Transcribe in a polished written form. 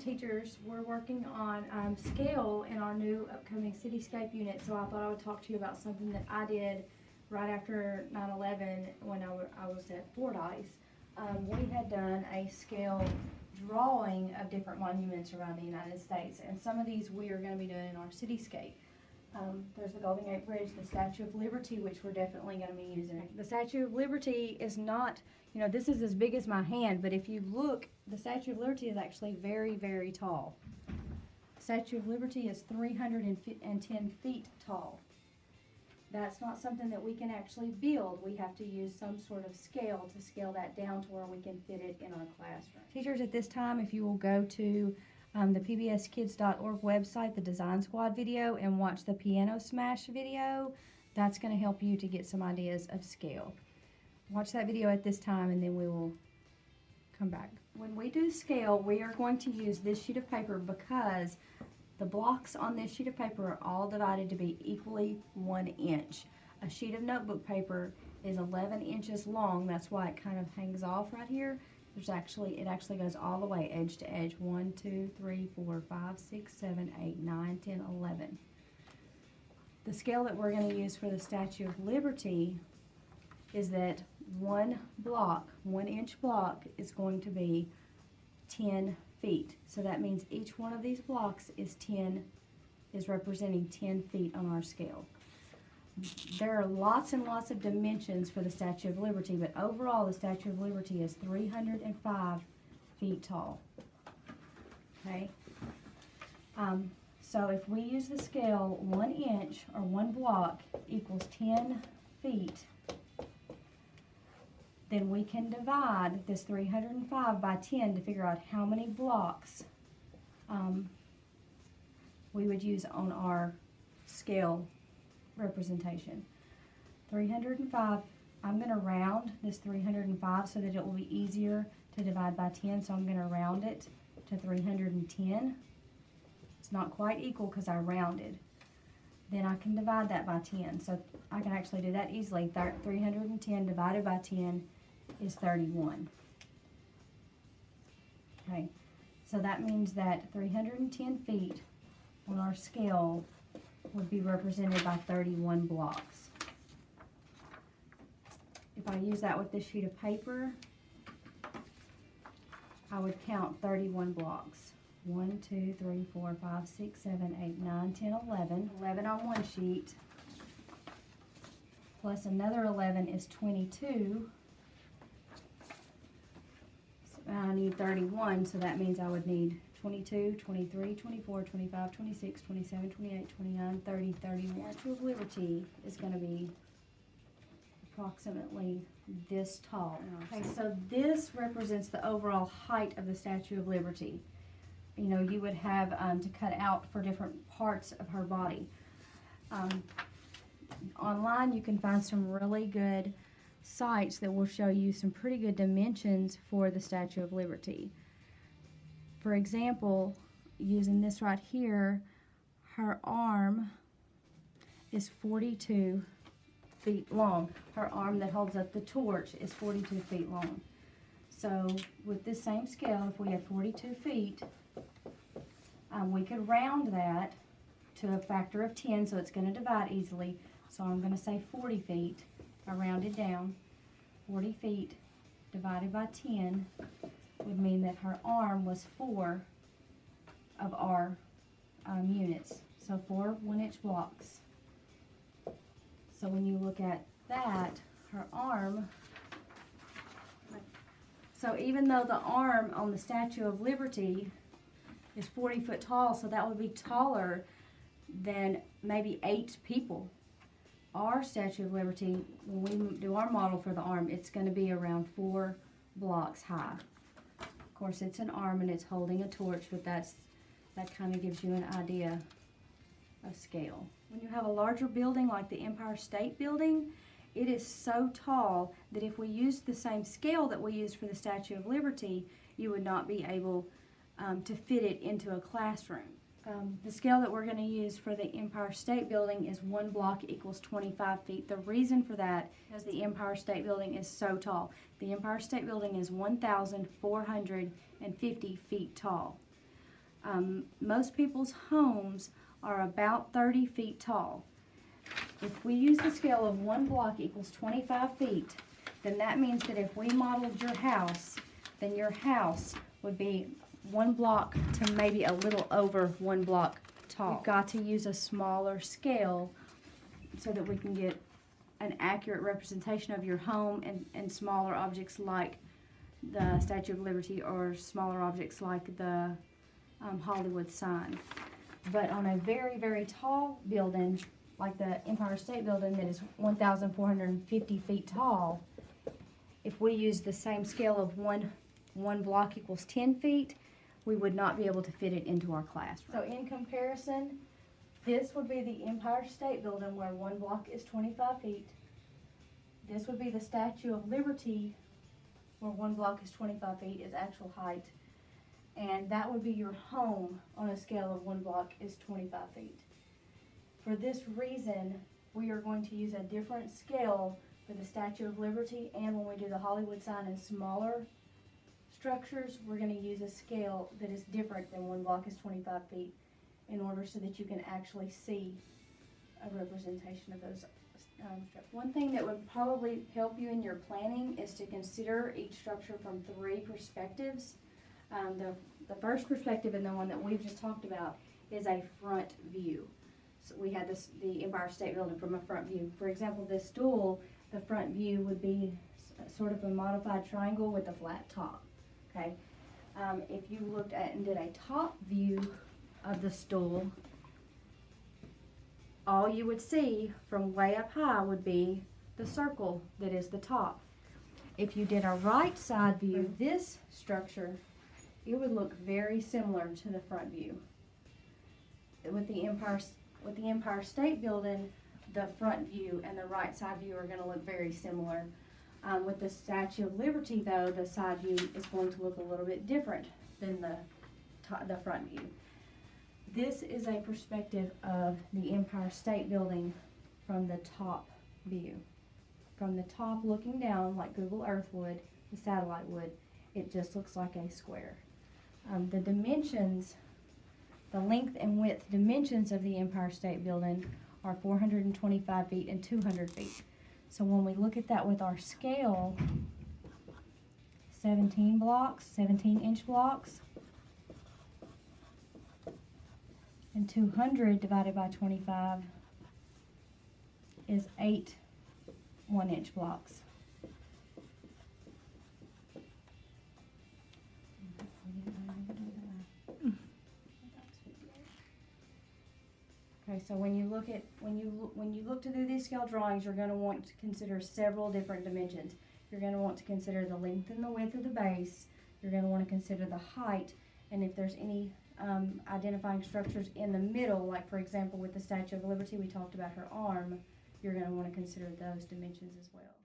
teachers, we're working on scale in our new upcoming Cityscape unit, so I thought I would talk to you about something that I did right after 9/11 when I was at Fordyce. We had done a scale drawing of different monuments around the United States, and some of these we are going to be doing in our Cityscape. There's the Golden Gate Bridge, the Statue of Liberty, which we're definitely going to be using. The Statue of Liberty is not, you know, this is as big as my hand, but if you look, the Statue of Liberty is actually very, very tall. The Statue of Liberty is 310 feet tall. That's not something that we can actually build. We have to use some sort of scale to scale that down to where we can fit it in our classroom. Teachers, at this time, if you will go to the pbskids.org website, the Design Squad video, and watch the Piano Smash video, that's going to help you to get some ideas of scale. Watch that video at this time, and then we will come back. When we do scale, we are going to use this sheet of paper because the blocks on this sheet of paper are all divided to be equally 1 inch. A sheet of notebook paper is 11 inches long. That's why it kind of hangs off right here. It actually goes all the way edge to edge. 1, 2, 3, 4, 5, 6, 7, 8, 9, 10, 11. The scale that we're going to use for the Statue of Liberty is that one block, 1 inch block, is going to be 10 feet. So that means each one of these blocks is representing 10 feet on our scale. There are lots and lots of dimensions for the Statue of Liberty, but overall the Statue of Liberty is 305 feet tall. Okay? So if we use the scale 1 inch or 1 block equals 10 feet, then we can divide this 305 by 10 to figure out how many blocks we would use on our scale representation. 305, I'm going to round this 305 so that it will be easier to divide by 10, so I'm going to round it to 310. It's not quite equal because I rounded. Then I can divide that by 10, so I can actually do that easily. 310 divided by 10 is 31. Okay, so that means that 310 feet on our scale would be represented by 31 blocks. If I use that with this sheet of paper, I would count 31 blocks. 1, 2, 3, 4, 5, 6, 7, 8, 9, 10, 11. 11 on one sheet, plus another 11 is 22. So I need 31, so that means I would need 22, 23, 24, 25, 26, 27, 28, 29, 30, 31. Statue of Liberty is going to be approximately this tall. Okay, so this represents the overall height of the Statue of Liberty. You know, you would have to cut out for different parts of her body. Online, you can find some really good sites that will show you some pretty good dimensions for the Statue of Liberty. For example, using this right here, her arm is 42 feet long. Her arm that holds up the torch is 42 feet long. So with this same scale, if we had 42 feet, we could round that to a factor of 10, so it's going to divide easily. So I'm going to say 40 feet. I rounded down. 40 feet divided by 10 would mean that her arm was 4 of our units. So 4 1-inch blocks. So when you look at that, her arm, so even though the arm on the Statue of Liberty is 40 foot tall, so that would be taller than maybe 8 people. Our Statue of Liberty, when we do our model for the arm, it's going to be around 4 blocks high. Of course, it's an arm and it's holding a torch, but that kind of gives you an idea of scale. When you have a larger building like the Empire State Building, it is so tall that if we used the same scale that we used for the Statue of Liberty, you would not be able to fit it into a classroom. The scale that we're going to use for the Empire State Building is 1 block equals 25 feet. The reason for that is the Empire State Building is so tall. The Empire State Building is 1,450 feet tall. Most people's homes are about 30 feet tall. If we use the scale of 1 block equals 25 feet, then that means that if we modeled your house, then your house would be 1 block to maybe a little over 1 block tall. We've got to use a smaller scale so that we can get an accurate representation of your home, and smaller objects like the Statue of Liberty or smaller objects like the Hollywood sign. But on a very, very tall building, like the Empire State Building that is 1,450 feet tall, if we use the same scale of one block equals 10 feet, we would not be able to fit it into our classroom. So in comparison, this would be the Empire State Building where 1 block is 25 feet. This would be the Statue of Liberty where 1 block is 25 feet is actual height. And that would be your home on a scale of 1 block is 25 feet. For this reason, we are going to use a different scale for the Statue of Liberty, and when we do the Hollywood sign and smaller structures, we're going to use a scale that is different than 1 block is 25 feet in order so that you can actually see a representation of those structures. One thing that would probably help you in your planning is to consider each structure from 3 perspectives. The first perspective, and the one that we've just talked about, is a front view. So we had the Empire State Building from a front view. For example, this stool, the front view would be sort of a modified triangle with a flat top. Okay, if you looked at and did a top view of the stool, all you would see from way up high would be the circle that is the top. If you did a right side view of this structure, it would look very similar to the front view. With the Empire State Building, the front view and the right side view are going to look very similar. With the Statue of Liberty, though, the side view is going to look a little bit different than the front view. This is a perspective of the Empire State Building from the top view. From the top looking down, like Google Earth would, the satellite would, it just looks like a square. The dimensions, the length and width dimensions of the Empire State Building are 425 feet and 200 feet. So when we look at that with our scale, 17-inch blocks, and 200 divided by 25 is 8 1-inch blocks. Okay, so when you look to do these scale drawings, you're going to want to consider several different dimensions. You're going to want to consider the length and the width of the base. You're going to want to consider the height, and if there's any identifying structures in the middle, like for example with the Statue of Liberty, we talked about her arm, you're going to want to consider those dimensions as well.